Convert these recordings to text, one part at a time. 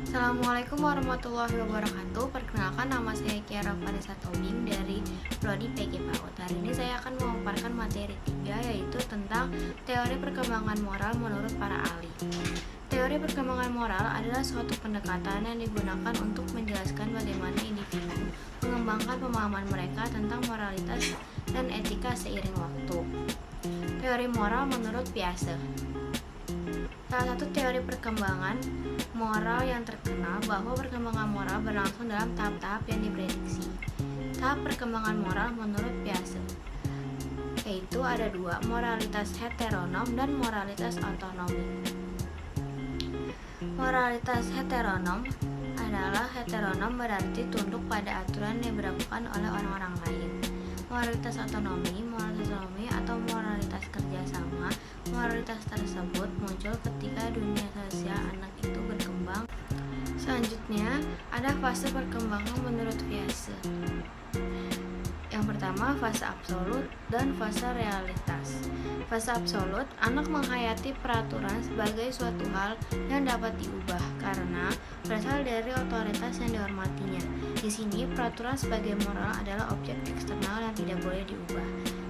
Assalamualaikum warahmatullahi wabarakatuh. Perkenalkan, nama saya Kiara Vanessa Tobing dari Prodi PG PAUD. Hari ini saya akan memaparkan materi 3, yaitu tentang teori perkembangan moral menurut para ahli. Teori perkembangan moral adalah suatu pendekatan yang digunakan untuk menjelaskan bagaimana individu mengembangkan pemahaman mereka tentang moralitas dan etika seiring waktu. Teori moral menurut Piaget. Salah satu teori perkembangan moral yang terkenal bahwa perkembangan moral berlangsung dalam tahap-tahap yang diprediksi. Tahap perkembangan moral menurut Piaget yaitu ada dua, moralitas heteronom dan moralitas otonomi. Moralitas heteronom adalah heteronom berarti tunduk pada aturan yang diberlakukan oleh orang-orang lain. Moralitas otonomi atau moralitas kerjasama. Moralitas tersebut muncul ketika dunia sosial anak itu berkembang. Selanjutnya, ada fase perkembangan menurut Piaget. Yang pertama, fase absolut dan fase realitas. Fase absolut, anak menghayati peraturan sebagai suatu hal yang dapat diubah karena berasal dari otoritas yang dihormatinya. Di sini, peraturan sebagai moral adalah objek eksternal yang tidak boleh diubah.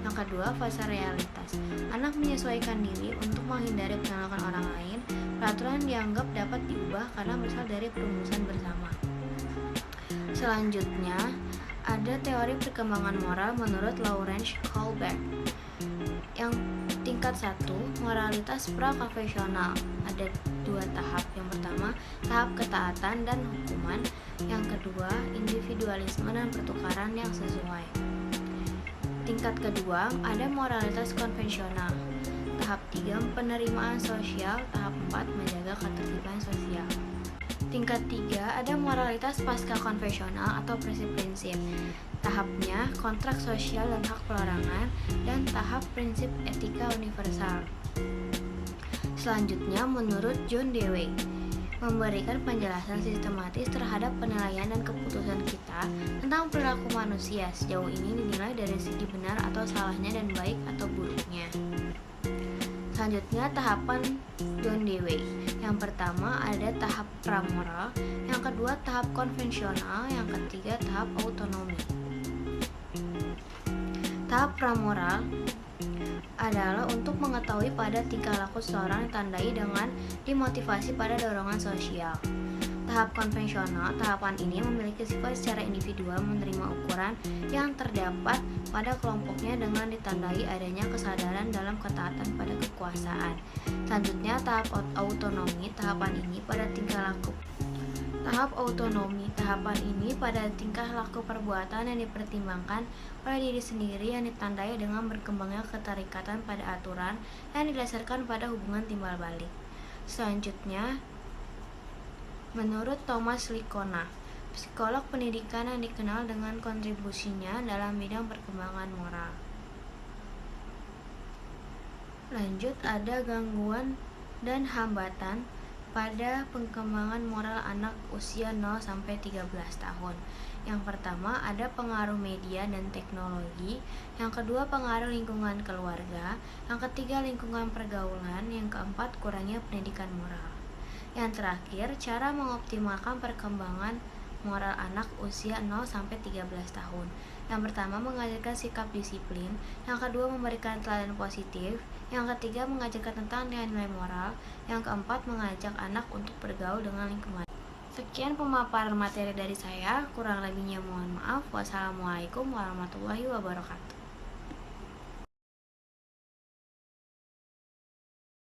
Yang kedua, fase realitas. Anak menyesuaikan diri untuk menghindari penolakan orang lain. Peraturan dianggap dapat diubah karena berasal dari perumusan bersama. Selanjutnya, ada teori perkembangan moral menurut Lawrence Kohlberg. Yang tingkat 1, moralitas pra-konvensional. Ada dua tahap. Yang pertama, tahap ketaatan dan hukuman. Yang kedua, individualisme dan pertukaran yang sesuai. Tingkat kedua, ada moralitas konvensional. Tahap 3, penerimaan sosial. Tahap 4, menjaga ketertiban sosial. Tingkat 3, ada moralitas pasca konvensional atau prinsip-prinsip. Tahapnya, kontrak sosial dan hak pelarangan, dan tahap prinsip etika universal. Selanjutnya, menurut John Dewey, memberikan penjelasan sistematis terhadap penilaian dan keputusan kita tentang perilaku manusia. Sejauh ini dinilai dari segi benar atau salahnya dan baik atau buruknya. Selanjutnya, tahapan John Dewey. Yang pertama ada tahap pramoral, yang kedua tahap konvensional, yang ketiga tahap autonomi. Tahap pramoral adalah untuk mengetahui pada tingkah laku seseorang ditandai dengan dimotivasi pada dorongan sosial. Tahap konvensional, tahapan ini memiliki sifat secara individual menerima ukuran yang terdapat pada kelompoknya dengan ditandai adanya kesadaran dalam ketaatan pada kekuasaan. Selanjutnya, tahap autonomi, tahapan ini pada tingkah laku. Tahap autonomi, tahapan ini pada tingkah laku perbuatan yang dipertimbangkan oleh diri sendiri yang ditandai dengan berkembangnya keterikatan pada aturan yang didasarkan pada hubungan timbal balik. Selanjutnya, menurut Thomas Lickona, psikolog pendidikan yang dikenal dengan kontribusinya dalam bidang perkembangan moral. Lanjut, ada gangguan dan hambatan pada perkembangan moral anak usia 0-13 tahun. Yang pertama, ada pengaruh media dan teknologi. Yang kedua, pengaruh lingkungan keluarga. Yang ketiga, lingkungan pergaulan. Yang keempat, kurangnya pendidikan moral. Yang terakhir, cara mengoptimalkan perkembangan moral anak usia 0-13 tahun. Yang pertama, mengajarkan sikap disiplin. Yang kedua, memberikan teladan positif. Yang ketiga, mengajarkan tentang nilai-nilai moral. Yang keempat, mengajak anak untuk bergaul dengan lingkungan. Sekian pemaparan materi dari saya, kurang lebihnya mohon maaf. Wassalamualaikum warahmatullahi wabarakatuh.